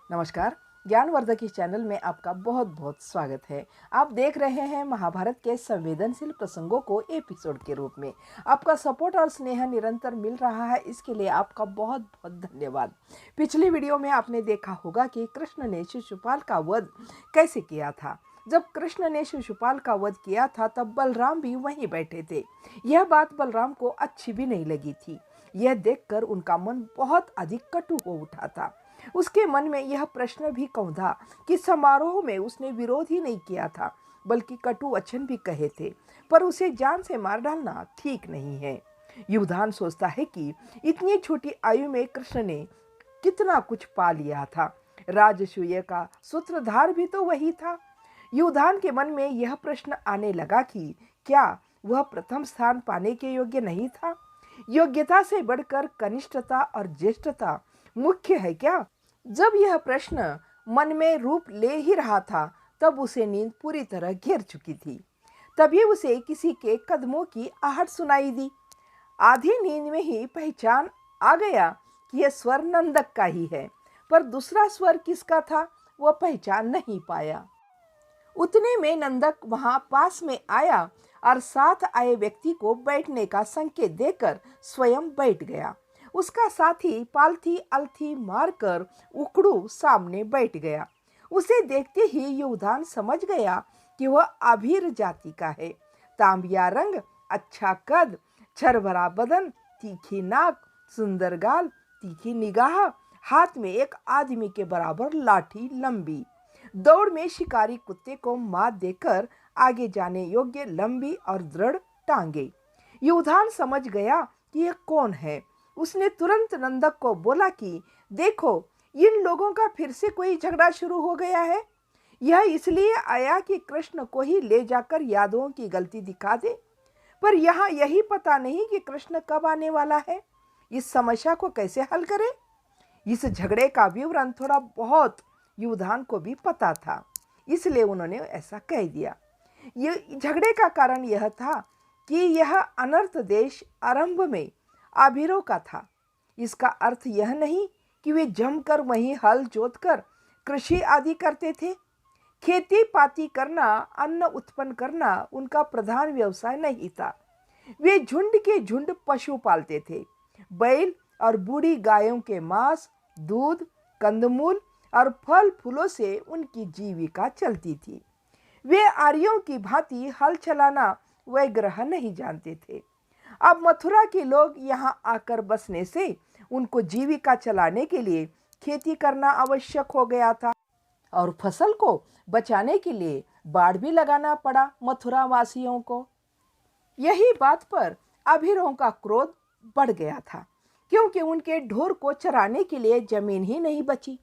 नमस्कार। ज्ञानवर्धक इस चैनल में आपका बहुत बहुत स्वागत है। आप देख रहे हैं महाभारत के संवेदनशील प्रसंगों को एपिसोड के रूप में। आपका सपोर्ट और स्नेह निरंतर मिल रहा है, इसके लिए आपका बहुत बहुत धन्यवाद। पिछली वीडियो में आपने देखा होगा कि कृष्ण ने शिशुपाल का वध कैसे किया था। जब कृष्ण ने शिशुपाल का वध किया था तब बलराम भी वहीं बैठे थे। यह बात बलराम को अच्छी भी नहीं लगी थी। यह देखकर उनका मन बहुत अधिक कटु हो उठा था। उसके मन में यह प्रश्न भी कौंधा कि समारोह में उसने विरोध ही नहीं किया था, बल्कि कटु वचन भी कहे थे, पर उसे जान से मार डालना ठीक नहीं है। युवधान सोचता है कि इतनी छोटी आयु में कृष्ण ने कितना कुछ पा लिया था। राजसूय का सूत्रधार भी तो वही था। युवधान के मन में यह प्रश्न आने लगा कि क्या वह प्रथम स्थान पाने के योग्य नहीं था? योग्यता से बढ़कर कनिष्ठता और ज्येष्ठता मुख्य है क्या? जब यह प्रश्न मन में रूप ले ही रहा था तब उसे नींद पूरी तरह घेर चुकी थी। तभी उसे किसी के कदमों की आहट सुनाई दी। आधी नींद में ही पहचान आ गया कि यह स्वर नंदक का ही है, पर दूसरा स्वर किसका था वह पहचान नहीं पाया। उतने में नंदक वहां पास में आया और साथ आए व्यक्ति को बैठने का संकेत देकर स्वयं बैठ गया। उसका साथी पालथी अलथी मारकर उकड़ू सामने बैठ गया। उसे देखते ही युवधान समझ गया कि वह आभीर जाति का है। तांबिया रंग, अच्छा कद, छरभरा बदन, तीखी नाक, सुंदर गाल, तीखी निगाह, हाथ में एक आदमी के बराबर लाठी लंबी, दौड़ में शिकारी कुत्ते को मात देकर आगे जाने योग्य लंबी और दृढ़ टांगे। युवधान समझ गया कि यह कौन है। उसने तुरंत नंदक को बोला कि देखो, इन लोगों का फिर से कोई झगड़ा शुरू हो गया है। यह इसलिए आया कि कृष्ण को ही ले जाकर यादवों की गलती दिखा दे, पर यहाँ यही पता नहीं कि कृष्ण कब आने वाला है। इस समस्या को कैसे हल करें? इस झगड़े का विवरण थोड़ा बहुत युवधान को भी पता था, इसलिए उन्होंने ऐसा कह दिया। ये झगड़े का कारण यह था कि यह अनर्थ देश आरंभ में आभीरों का था। इसका अर्थ यह नहीं कि वे जमकर वहीं हल जोतकर कृषि आदि करते थे। खेती पाती करना, अन्न उत्पन्न करना उनका प्रधान व्यवसाय नहीं था। वे झुंड के झुंड पशु पालते थे। बैल और बूढ़ी गायों के मांस, दूध, कंदमूल और फल फूलों से उनकी जीविका चलती थी। वे आर्यों की भांति हल चलाना वह ग्रह नहीं जानते थे। अब मथुरा के लोग यहाँ आकर बसने से उनको जीविका चलाने के लिए खेती करना आवश्यक हो गया था और फसल को बचाने के लिए बाड़ भी लगाना पड़ा मथुरा वासियों को। यही बात पर आभीरों का क्रोध बढ़ गया था, क्योंकि उनके ढोर को चराने के लिए जमीन ही नहीं बची।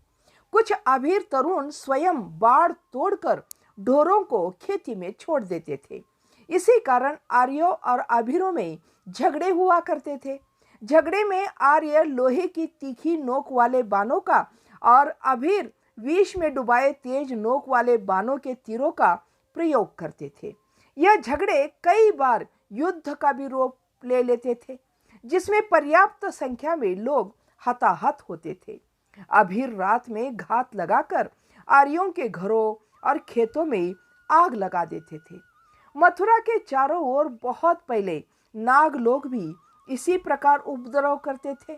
कुछ आभीर तरुण स्वयं बाड़ तोड़कर ढोरों को खेती में छोड़ देते थे। इसी कारण आर्यों और आभीरों में झगड़े हुआ करते थे। झगड़े में आर्य लोहे की तीखी नोक वाले बाणों का और आभीर विष में डुबाए तेज नोक वाले बाणों के तीरों का प्रयोग करते थे। यह झगड़े कई बार युद्ध का भी रूप ले लेते थे, जिसमें पर्याप्त संख्या में लोग हताहत होते थे। आभीर रात में घात लगाकर आर्यों के घरों और खेतों में आग लगा देते थे। मथुरा के चारों ओर बहुत पहले नाग लोग भी इसी प्रकार उपद्रव करते थे।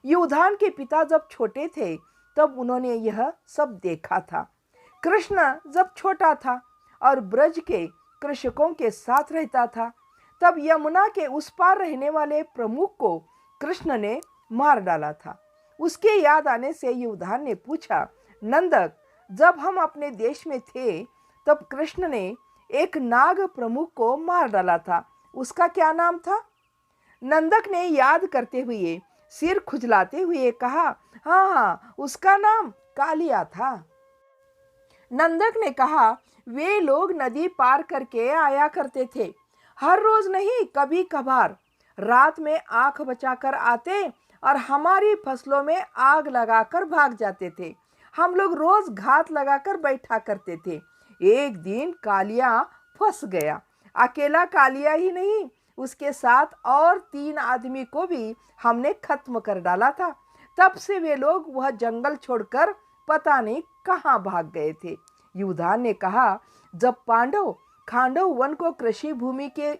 युवधान के पिता जब छोटे थे तब उन्होंने यह सब देखा था। कृष्ण जब छोटा था और ब्रज के कृषकों के साथ रहता था, तब यमुना के उस पार रहने वाले प्रमुख को कृष्ण ने मार डाला था। उसके याद आने से युवधान ने पूछा, नंदक, जब हम अपने देश में थे तब कृष्ण ने एक नाग प्रमुख को मार डाला था, उसका क्या नाम था? नंदक ने याद करते हुए सिर खुजलाते हुए कहा, हाँ, उसका नाम कालिया था। नंदक ने कहा, वे लोग नदी पार करके आया करते थे। हर रोज नहीं, कभी कभार रात में आंख बचाकर आते और हमारी फसलों में आग लगाकर भाग जाते थे। हम लोग रोज घात लगाकर बैठा करते थे। एक दिन कालिया फंस गया। अकेला कालिया ही नहीं, उसके साथ और 3 आदमी को भी हमने खत्म कर डाला था। तब से वे लोग वह जंगल छोड़कर पता नहीं कहाँ भाग गए थे। युधान ने कहा, जब पांडव खांडव वन को कृषि भूमि के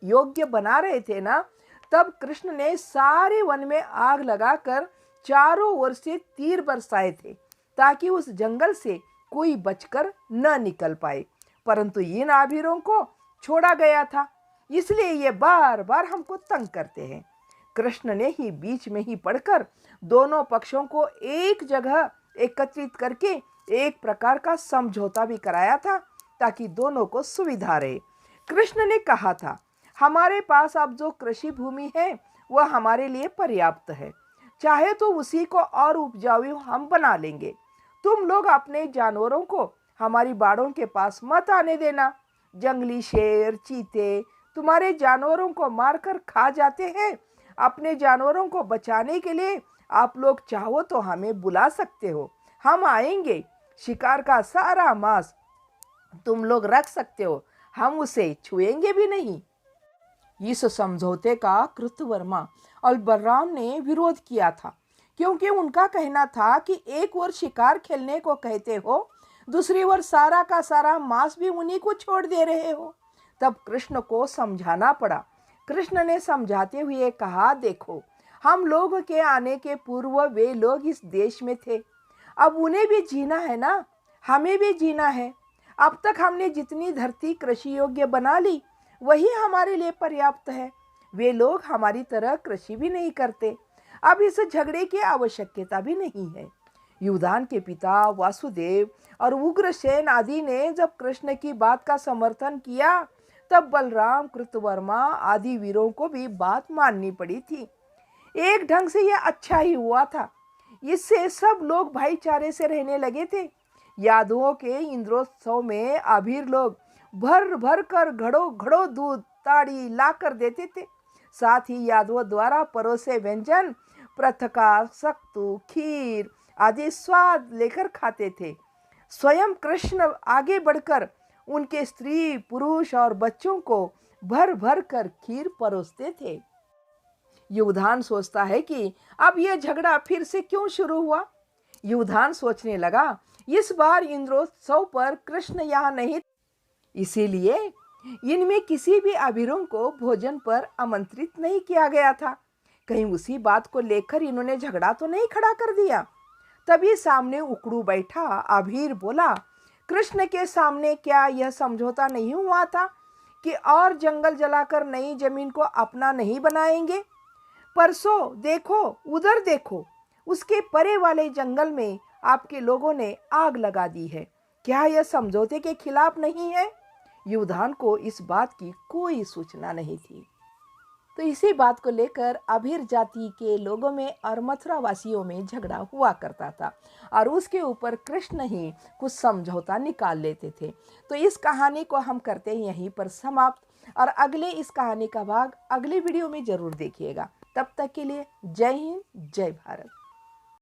योग्य बना रहे थे ना, तब कृष्ण ने सारे वन में आग लगाकर चारों ओर से तीर बरसाए थे ताकि उस जंगल से कोई बचकर न निकल पाए। परंतु इन आभीरों को छोड़ा गया था, इसलिए ये बार बार हमको तंग करते हैं। कृष्ण ने ही बीच में ही पड़कर दोनों पक्षों को एक जगह एकत्रित करके एक प्रकार का समझौता भी कराया था ताकि दोनों को सुविधा रहे। कृष्ण ने कहा था, हमारे पास अब जो कृषि भूमि है वह हमारे लिए पर्याप्त है, चाहे तो उसी को और उपजाऊ हम बना लेंगे। तुम लोग अपने जानवरों को हमारी बाड़ों के पास मत आने देना। जंगली शेर, चीते तुम्हारे जानवरों को मारकर खा जाते हैं। अपने जानवरों को बचाने के लिए आप लोग चाहो तो हमें बुला सकते हो, हम आएंगे। शिकार का सारा मांस तुम लोग रख सकते हो, हम उसे छुएंगे भी नहीं। इस समझौते का कृतवर्मा और बलराम ने विरोध किया था, क्योंकि उनका कहना था कि एक ओर शिकार खेलने को कहते हो, दूसरी ओर सारा का सारा मांस भी उन्हीं को छोड़ दे रहे हो। तब कृष्ण को समझाना पड़ा। कृष्ण ने समझाते हुए कहा, देखो, हम लोग के आने के पूर्व वे लोग इस देश में थे, अब उन्हें भी जीना है ना, हमें भी जीना है। अब तक हमने जितनी धरती कृषि योग्य बना ली वही हमारे लिए पर्याप्त है। वे लोग हमारी तरह कृषि भी नहीं करते, अब इस झगड़े की आवश्यकता भी नहीं है। युधान के पिता वासुदेव और उग्रसेन आदि ने जब कृष्ण की बात का समर्थन किया, तब बलराम, कृतवर्मा आदि वीरों को भी बात माननी पड़ी थी। एक ढंग से यह अच्छा ही हुआ था, इससे सब लोग भाईचारे से रहने लगे थे। यादवों के इंद्रोत्सव में आभीर लोग भर भर कर घड़ों घड़ों दूध ताड़ी ला कर देते थे। साथ ही यादवों द्वारा परोसे व्यंजन प्रथका, सत्तू, खीर आदि स्वाद लेकर खाते थे। स्वयं कृष्ण आगे बढ़कर उनके स्त्री, पुरुष और बच्चों को भर भर कर खीर परोसते थे। युधान सोचता है कि अब यह झगड़ा फिर से क्यों शुरू हुआ। युधान सोचने लगा, इस बार इंद्रोत्सव पर कृष्ण यहाँ नहीं, इसीलिए इनमें किसी भी आभीरों को भोजन पर आमंत्रित नहीं किया गया था। कहीं उसी बात को लेकर इन्होंने झगड़ा तो नहीं खड़ा कर दिया। तभी सामने उकड़ू बैठा आभीर बोला, कृष्ण के सामने क्या यह समझौता नहीं हुआ था कि और जंगल जलाकर नई जमीन को अपना नहीं बनाएंगे? परसों देखो, उधर देखो, उसके परे वाले जंगल में आपके लोगों ने आग लगा दी है। क्या यह समझौते के खिलाफ नहीं है? युधान को इस बात की कोई सूचना नहीं थी। तो इसी बात को लेकर आभीर जाति के लोगों में और मथुरा वासियों में झगड़ा हुआ करता था और उसके ऊपर कृष्ण ही कुछ समझौता निकाल लेते थे। तो इस कहानी को हम करते हैं यहीं पर समाप्त और अगले इस कहानी का भाग अगले वीडियो में जरूर देखिएगा। तब तक के लिए जय हिंद, जय भारत।